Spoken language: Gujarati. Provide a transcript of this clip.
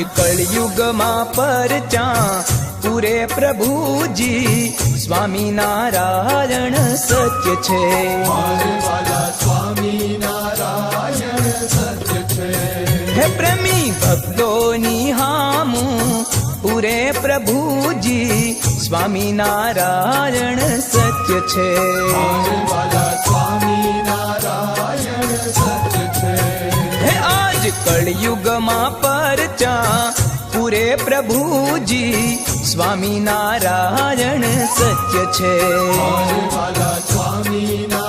કળયુગમાં પરચા પૂરે પ્રભુજી સ્વામિનારાયણ સત્ય છે. સ્વામિનારાયણ સત્ય છે. હે પ્રેમી ભક્તોની હામું પૂરે પ્રભુજી સ્વામિનારાયણ સત્ય છે. સ્વામિનારાયણ સત્ય છે. હે આજ કળયુગમાં પરચા પૂરે પ્રભુજી સ્વામિનારાયણ સત્ય છે. સ્વામિનારાયણ